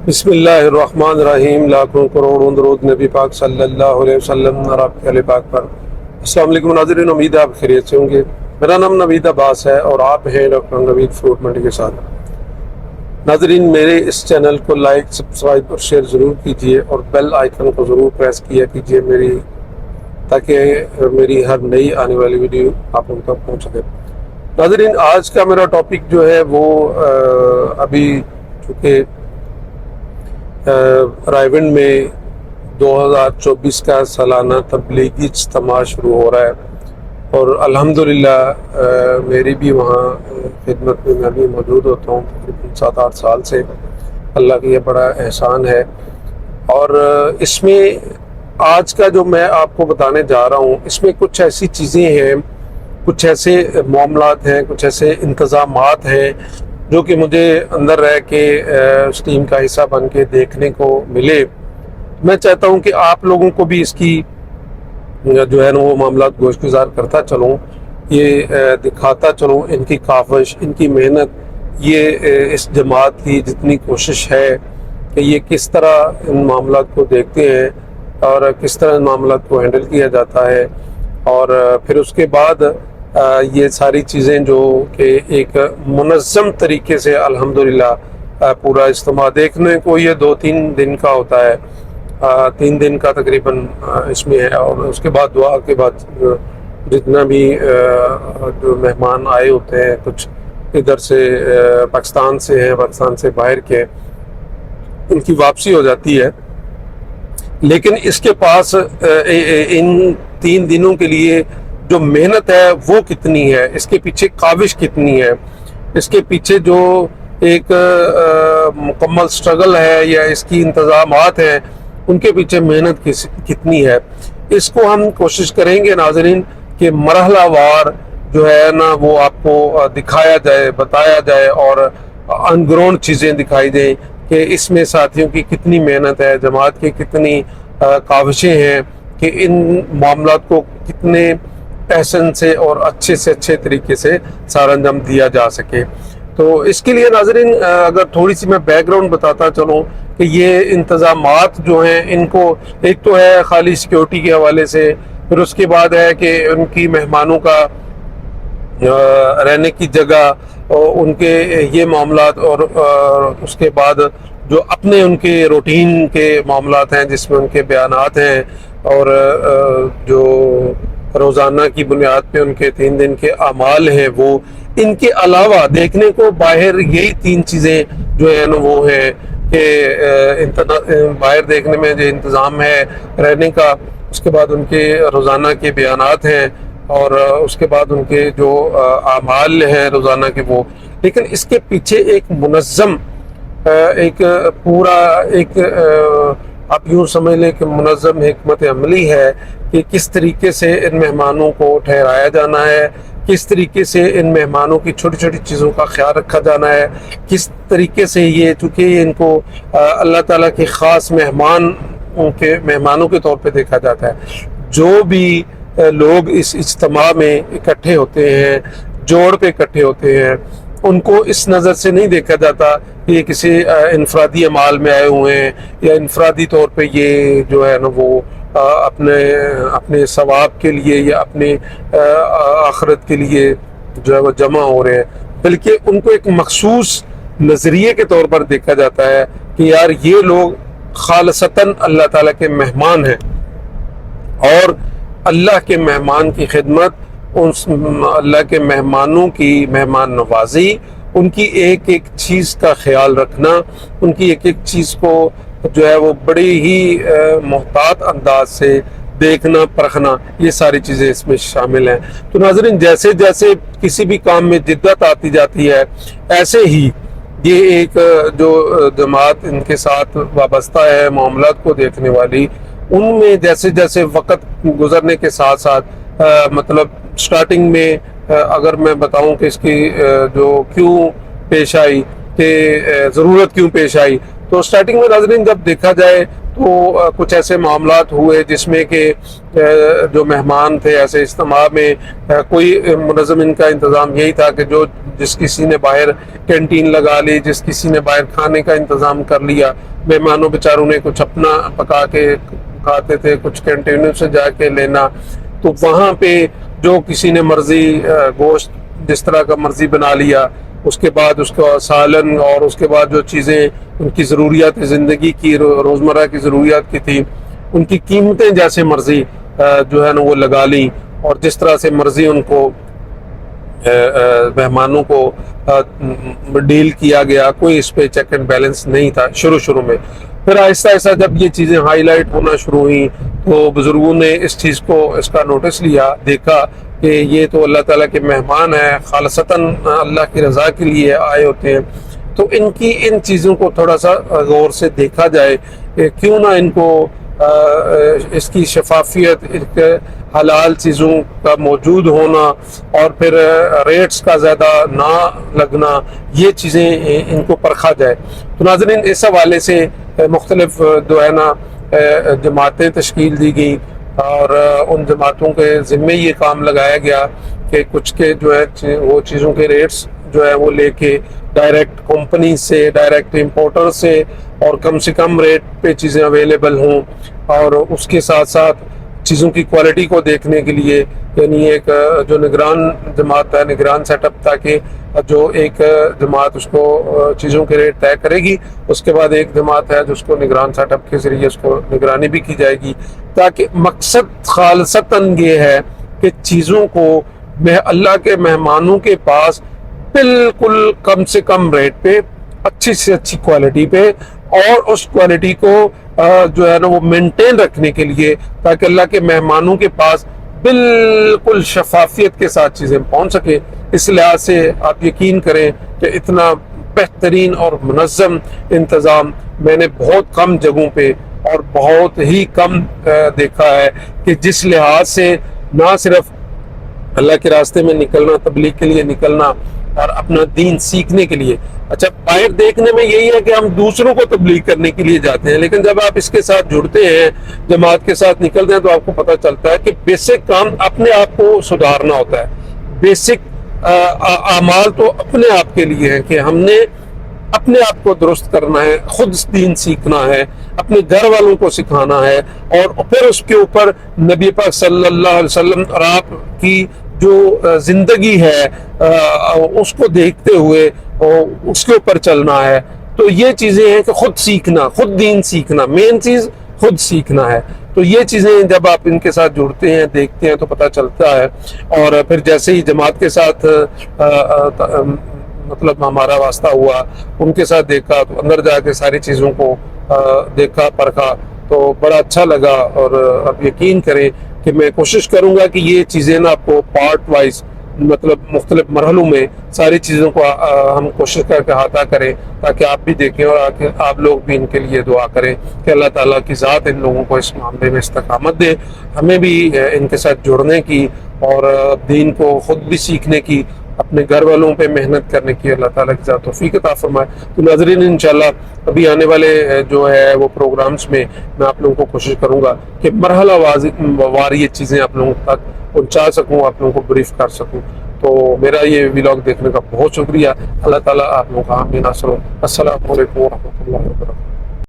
بسم اللہ الرحمن الرحیم، لاکھوں کروڑوں درود نبی پاک صلی اللہ علیہ وسلم اور آپ کے اہل پاک پر۔ السلام علیکم ناظرین، امید ہے آپ خیریت سے ہوں گے۔ میرا نام نوید عباس ہے اور آپ ہیں ڈاکٹر نوید فروٹ منڈی کے ساتھ۔ ناظرین، میرے اس چینل کو لائک، سبسکرائب اور شیئر ضرور کیجئے اور بیل آئیکن کو ضرور پریس کیا کیجئے تاکہ میری ہر نئی آنے والی ویڈیو آپ ان تک پہنچ سکے۔ ناظرین، آج کا میرا ٹاپک جو ہے وہ ابھی چونکہ رائیونڈ میں 2024 کا سالانہ تبلیغی اجتماع شروع ہو رہا ہے اور الحمدللہ میری بھی وہاں خدمت میں میں بھی موجود ہوتا ہوں تقریباً 7-8 سال سے۔ اللہ کا یہ بڑا احسان ہے۔ اور اس میں آج کا جو میں آپ کو بتانے جا رہا ہوں، اس میں کچھ ایسی چیزیں ہیں، کچھ ایسے معاملات ہیں، کچھ ایسے انتظامات ہیں جو کہ مجھے اندر رہ کے اس ٹیم کا حصہ بن کے دیکھنے کو ملے۔ میں چاہتا ہوں کہ آپ لوگوں کو بھی اس کی جو ہے نا وہ معاملات گوش گزار کرتا چلوں، یہ دکھاتا چلوں ان کی کاوش، ان کی محنت، یہ اس جماعت کی جتنی کوشش ہے کہ یہ کس طرح ان معاملات کو دیکھتے ہیں اور کس طرح ان معاملات کو ہینڈل کیا جاتا ہے، اور پھر اس کے بعد یہ ساری چیزیں جو کہ ایک منظم طریقے سے الحمدللہ پورا اجتماع دیکھنے کو یہ 2-3 دن کا ہوتا ہے، 3 دن کا تقریباً اس میں ہے، اور اس کے بعد دعا کے بعد جتنا بھی جو مہمان آئے ہوتے ہیں، کچھ ادھر سے پاکستان سے ہیں، پاکستان سے باہر کے، ان کی واپسی ہو جاتی ہے۔ لیکن اس کے پاس ان 3 دنوں کے لیے جو محنت ہے وہ کتنی ہے، اس کے پیچھے کاوش کتنی ہے، اس کے پیچھے جو ایک مکمل سٹرگل ہے یا اس کی انتظامات ہیں ان کے پیچھے محنت کتنی ہے، اس کو ہم کوشش کریں گے ناظرین کہ مرحلہ وار جو ہے نا وہ آپ کو دکھایا جائے، بتایا جائے اور آن گراؤنڈ چیزیں دکھائی دیں کہ اس میں ساتھیوں کی کتنی محنت ہے، جماعت کی کتنی کاوشیں ہیں کہ ان معاملات کو کتنے احسن سے اور اچھے سے اچھے طریقے سے سار انجام دیا جا سکے۔ تو اس کے لیے ناظرین اگر تھوڑی سی میں بیک گراؤنڈ بتاتا چلوں کہ یہ انتظامات جو ہیں ان کو ایک تو ہے خالی سیکیورٹی کے حوالے سے، پھر اس کے بعد ہے کہ ان کی مہمانوں کا رہنے کی جگہ، ان کے یہ معاملات، اور اس کے بعد جو اپنے ان کے روٹین کے معاملات ہیں جس میں ان کے بیانات ہیں، اور جو روزانہ کی بنیاد پہ ان کے 3 دن کے اعمال ہیں، وہ ان کے علاوہ دیکھنے کو باہر یہی 3 چیزیں جو ہیں نا وہ ہیں کہ باہر دیکھنے میں جو انتظام ہے رہنے کا، اس کے بعد ان کے روزانہ کے بیانات ہیں، اور اس کے بعد ان کے جو اعمال ہیں روزانہ کے وہ۔ لیکن اس کے پیچھے ایک منظم ایک پورا ایک آپ یوں سمجھ لیں کہ منظم حکمت عملی ہے کہ کس طریقے سے ان مہمانوں کو ٹھہرایا جانا ہے، کس طریقے سے ان مہمانوں کی چھوٹی چھوٹی چیزوں کا خیال رکھا جانا ہے، کس طریقے سے یہ چونکہ ان کو اللہ تعالیٰ کے خاص مہمانوں کے طور پہ دیکھا جاتا ہے۔ جو بھی لوگ اس اجتماع میں اکٹھے ہوتے ہیں، جوڑ پہ اکٹھے ہوتے ہیں، ان کو اس نظر سے نہیں دیکھا جاتا کہ یہ کسی انفرادی اعمال میں آئے ہوئے ہیں یا انفرادی طور پہ یہ جو ہے نا وہ اپنے ثواب کے لیے یا اپنے آخرت کے لیے جو ہے وہ جمع ہو رہے ہیں، بلکہ ان کو ایک مخصوص نظریے کے طور پر دیکھا جاتا ہے کہ یار یہ لوگ خالصتاً اللہ تعالیٰ کے مہمان ہیں، اور اللہ کے مہمان کی خدمت، اللہ کے مہمانوں کی مہمان نوازی، ان کی ایک ایک چیز کا خیال رکھنا، ان کی ایک ایک چیز کو جو ہے وہ بڑی ہی محتاط انداز سے دیکھنا، پرکھنا، یہ ساری چیزیں اس میں شامل ہیں۔ تو ناظرین جیسے جیسے کسی بھی کام میں جدت آتی جاتی ہے، ایسے ہی یہ ایک جو جماعت ان کے ساتھ وابستہ ہے معاملات کو دیکھنے والی، ان میں جیسے جیسے وقت گزرنے کے ساتھ ساتھ مطلب سٹارٹنگ میں اگر میں بتاؤں کہ اس کی جو کیوں پیش آئی، کہ ضرورت کیوں پیش آئی، تو سٹارٹنگ میں ناظرین جب دیکھا جائے تو کچھ ایسے معاملات ہوئے جس میں کہ جو مہمان تھے ایسے اجتماع میں کوئی منظم ان کا انتظام یہی تھا کہ جس کسی نے باہر کینٹین لگا لی، جس کسی نے باہر کھانے کا انتظام کر لیا، مہمانوں بیچاروں نے کچھ اپنا پکا کے کھاتے تھے، کچھ کینٹینوں سے جا کے لینا، تو وہاں پہ جو کسی نے مرضی گوشت جس طرح کا مرضی بنا لیا، اس کے بعد اس کا سالن، اور اس کے بعد جو چیزیں ان کی ضروریات زندگی کی روزمرہ کی ضروریات کی تھی ان کی قیمتیں جیسے مرضی جو ہے نا وہ لگا لی، اور جس طرح سے مرضی ان کو مہمانوں کو ڈیل کیا گیا، کوئی اس پہ چیک اینڈ بیلنس نہیں تھا شروع میں۔ پھر آہستہ آہستہ جب یہ چیزیں ہائی لائٹ ہونا شروع ہوئیں تو بزرگوں نے اس چیز کو، اس کا نوٹس لیا، دیکھا کہ یہ تو اللہ تعالیٰ کے مہمان ہیں، خالصتاً اللہ کی رضا کے لیے آئے ہوتے ہیں، تو ان چیزوں کو تھوڑا سا غور سے دیکھا جائے کہ کیوں نہ ان کو اس کی شفافیت، حلال چیزوں کا موجود ہونا، اور پھر ریٹس کا زیادہ نہ لگنا، یہ چیزیں ان کو پرکھا جائے۔ تو ناظرین، اس حوالے سے مختلف جو ہے نا جماعتیں تشکیل دی گئی، اور ان جماعتوں کے ذمے یہ کام لگایا گیا کہ کچھ کے جو ہے وہ چیزوں کے ریٹس جو ہے وہ لے کے ڈائریکٹ کمپنی سے، ڈائریکٹ امپورٹر سے، اور کم سے کم ریٹ پہ چیزیں اویلیبل ہوں، اور اس کے ساتھ ساتھ چیزوں کی کوالٹی کو دیکھنے کے لیے یعنی ایک جو نگران جماعت ہے، نگران سیٹ اپ، تاکہ جو ایک جماعت اس کو چیزوں کے ریٹ طے کرے گی، اس کے بعد ایک جماعت ہے جس کو نگران سیٹ اپ کے ذریعے اس کو نگرانی بھی کی جائے گی، تاکہ مقصد خالصتاً یہ ہے کہ چیزوں کو اللہ کے مہمانوں کے پاس بالکل کم سے کم ریٹ پہ، اچھی سے اچھی کوالٹی پہ، اور اس کوالٹی کو جو ہے نا وہ مینٹین رکھنے کے لیے، تاکہ اللہ کے مہمانوں کے پاس بالکل شفافیت کے ساتھ چیزیں پہنچ سکے۔ اس لحاظ سے آپ یقین کریں کہ اتنا بہترین اور منظم انتظام میں نے بہت کم جگہوں پہ اور بہت ہی کم دیکھا ہے، کہ جس لحاظ سے نہ صرف اللہ کے راستے میں نکلنا، تبلیغ کے لیے نکلنا اور اپنا دین سیکھنے کے لیے، اچھا باہر دیکھنے میں یہی ہے کہ ہم دوسروں کو تبلیغ کرنے کے لیے جاتے ہیں، لیکن جب آپ اس کے ساتھ جڑتے ہیں، جماعت کے ساتھ نکلتے ہیں، تو آپ کو پتہ چلتا ہے کہ بیسک کام اپنے آپ کو سدھارنا ہوتا ہے، بیسک اعمال تو اپنے آپ کے لیے ہیں کہ ہم نے اپنے آپ کو درست کرنا ہے، خود دین سیکھنا ہے، اپنے گھر والوں کو سکھانا ہے، اور پھر اس کے اوپر نبی پاک صلی اللہ علیہ وسلم اور آپ کی جو زندگی ہے اس کو دیکھتے ہوئے اس کے اوپر چلنا ہے۔ تو یہ چیزیں ہیں کہ خود سیکھنا، خود دین سیکھنا، مین چیز خود سیکھنا ہے۔ تو یہ چیزیں جب آپ ان کے ساتھ جڑتے ہیں، دیکھتے ہیں، تو پتہ چلتا ہے۔ اور پھر جیسے ہی جماعت کے ساتھ مطلب ہمارا واسطہ ہوا، ان کے ساتھ دیکھا، تو اندر جا کے ساری چیزوں کو دیکھا، پرکھا، تو بڑا اچھا لگا۔ اور اب یقین کریں کہ میں کوشش کروں گا کہ یہ چیزیں نا آپ کو پارٹ وائز، مطلب مختلف مرحلوں میں ساری چیزوں کو ہم کوشش کر کے احاطہ کریں، تاکہ آپ بھی دیکھیں اور آپ لوگ بھی ان کے لیے دعا کریں کہ اللہ تعالیٰ کی ذات ان لوگوں کو اس معاملے میں استقامت دے، ہمیں بھی ان کے ساتھ جڑنے کی اور دین کو خود بھی سیکھنے کی، اپنے گھر والوں پہ محنت کرنے کی اللہ تعالیٰ کی ذات توفیق عطا فرمائے۔ تو ناظرین، انشاءاللہ ابھی آنے والے جو ہے وہ پروگرامز میں میں آپ لوگوں کو کوشش کروں گا کہ مرحلہ وار یہ چیزیں آپ لوگوں تک پہنچا سکوں، آپ لوگوں کو بریف کر سکوں۔ تو میرا یہ ولاگ دیکھنے کا بہت شکریہ۔ اللہ تعالیٰ آپ لوگوں کا حامی ناصر ہو۔ السلام علیکم ورحمۃ اللہ وبرکاتہ۔